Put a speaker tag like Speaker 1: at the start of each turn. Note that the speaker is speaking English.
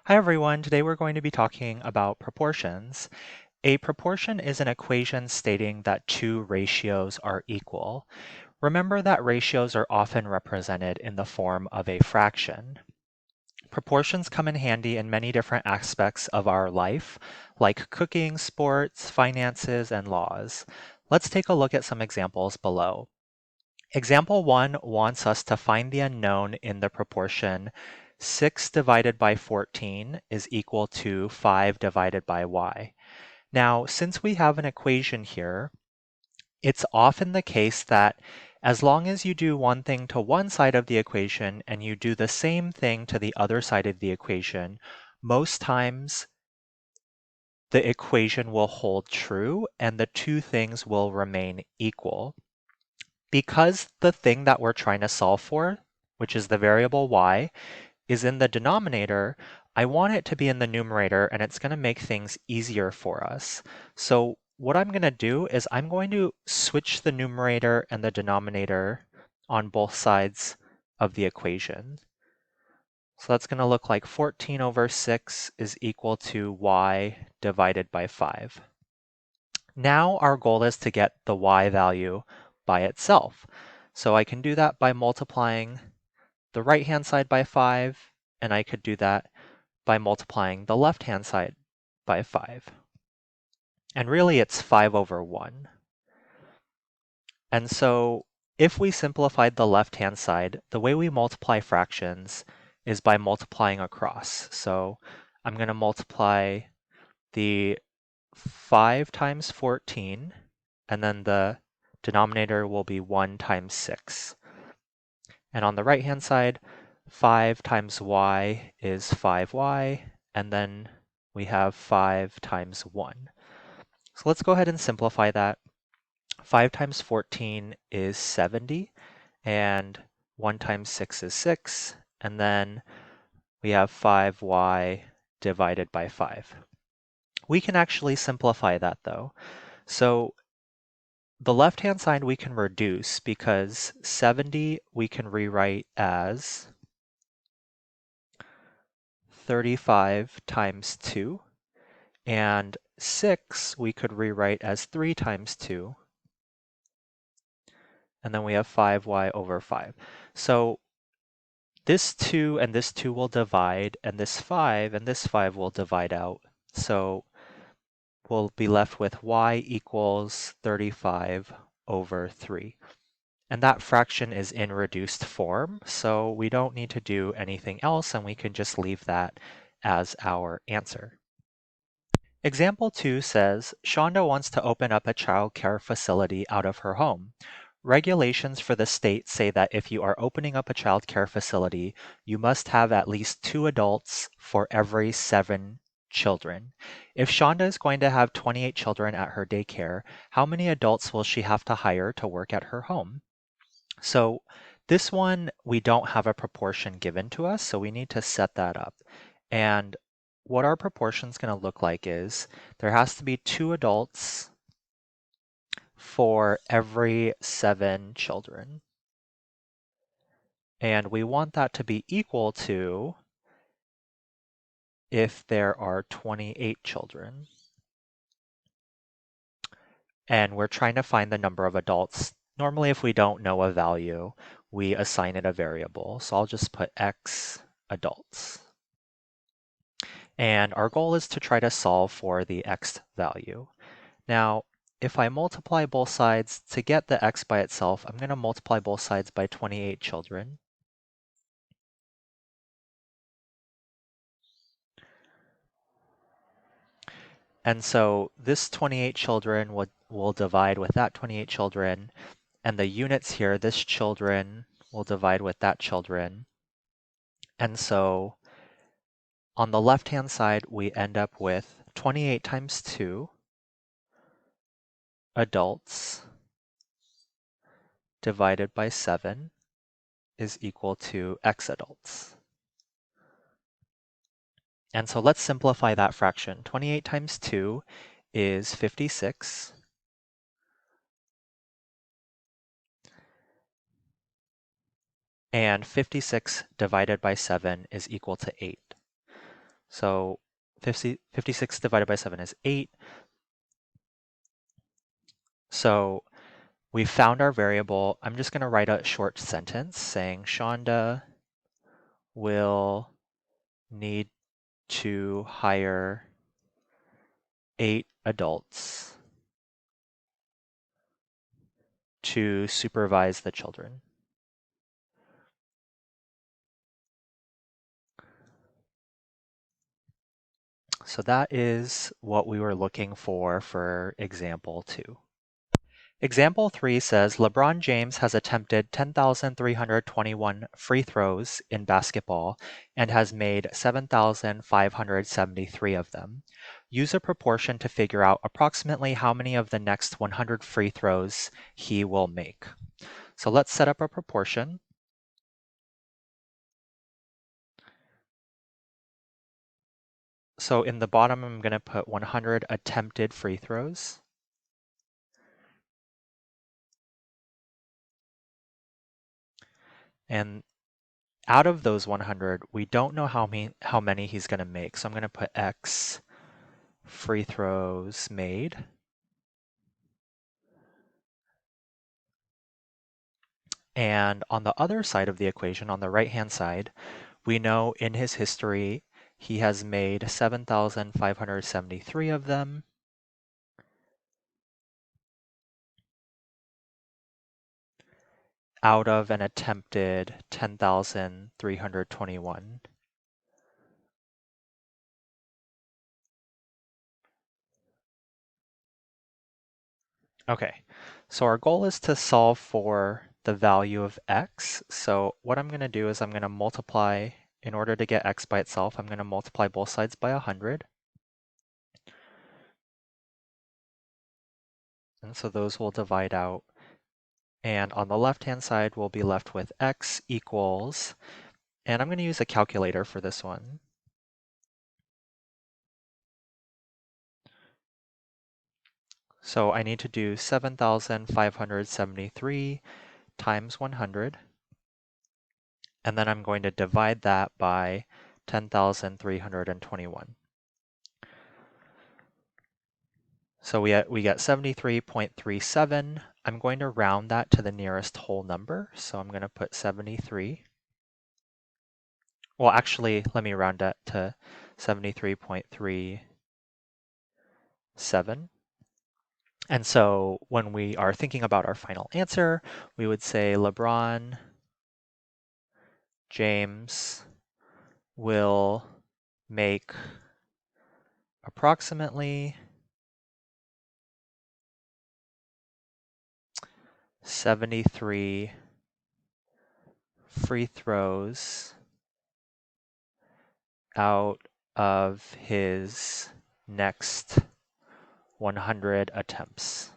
Speaker 1: Hi everyone, today we're going to be talking about proportions. A proportion is an equation stating that two ratios are equal. Remember that ratios are often represented in the form of a fraction. Proportions come in handy in many different aspects of our life, like cooking, sports, finances, and laws. Let's take a look at some examples below. Example 1 wants us to find the unknown in the proportion 6 divided by 14 is equal to 5 divided by y. Now, since we have an equation here, it's often the case that as long as you do one thing to one side of the equation and you do the same thing to the other side of the equation, most times the equation will hold true and the two things will remain equal. Because the thing that we're trying to solve for, which is the variable y, is in the denominator, I want it to be in the numerator and it's going to make things easier for us. So what I'm going to do is I'm going to switch the numerator and the denominator on both sides of the equation. So that's going to look like 14 over 6 is equal to y divided by 5. Now our goal is to get the y value by itself. So I can do that by multiplying the right-hand side by 5, and I could do that by multiplying the left-hand side by 5. And really it's 5 over 1. And so if we simplified the left-hand side, the way we multiply fractions is by multiplying across. So I'm going to multiply the 5 times 14, and then the denominator will be 1 times 6. And on the right-hand side, 5 times y is 5y, and then we have 5 times 1. So let's go ahead and simplify that. 5 times 14 is 70, and 1 times 6 is 6, and then we have 5y divided by 5. We can actually simplify that though. So the left-hand side we can reduce because 70 we can rewrite as 35 times 2, and 6 we could rewrite as 3 times 2, and then we have 5y over 5. So this 2 and this 2 will divide, and this 5 and this 5 will divide out. So we'll be left with y equals 35 over 3. And that fraction is in reduced form, so we don't need to do anything else, and we can just leave that as our answer. Example 2 says, Shonda wants to open up a child care facility out of her home. Regulations for the state say that if you are opening up a child care facility, you must have at least 2 adults for every 7 children. If Shonda is going to have 28 children at her daycare, how many adults will she have to hire to work at her home? So this one, we don't have a proportion given to us, so we need to set that up. And what our proportion is going to look like is there has to be 2 adults for every 7 children. And we want that to be equal to if there are 28 children. And we're trying to find the number of adults. Normally, if we don't know a value, we assign it a variable. So I'll just put x adults. And our goal is to try to solve for the x value. Now, if I multiply both sides to get the x by itself, I'm going to multiply both sides by 28 children. And so this 28 children will divide with that 28 children, and the units here, this children will divide with that children. And so on the left-hand side, we end up with 28 times 2 adults divided by 7 is equal to x adults. And so let's simplify that fraction. 28 times 2 is 56. And 56 divided by 7 is equal to 8. So 56 divided by 7 is 8. So we found our variable. I'm just going to write a short sentence saying Shonda will need to hire 8 adults to supervise the children. So that is what we were looking for example 2. Example 3 says LeBron James has attempted 10,321 free throws in basketball and has made 7,573 of them. Use a proportion to figure out approximately how many of the next 100 free throws he will make. So let's set up a proportion. So in the bottom, I'm going to put 100 attempted free throws. And out of those 100, we don't know how many he's going to make. So I'm going to put X free throws made. And on the other side of the equation, on the right-hand side, we know in his history, he has made 7,573 of them. Out of an attempted 10,321. Okay, so our goal is to solve for the value of x. So what I'm going to do is I'm going to multiply, in order to get x by itself, I'm going to multiply both sides by 100. And so those will divide out. And on the left-hand side, we'll be left with x equals, and I'm going to use a calculator for this one. So I need to do 7,573 times 100. And then I'm going to divide that by 10,321. So we get 73.37. I'm going to round that to the nearest whole number. So I'm going to put 73. Well, actually, let me round that to 73.37. And so when we are thinking about our final answer, we would say LeBron James will make approximately 73 free throws out of his next 100 attempts.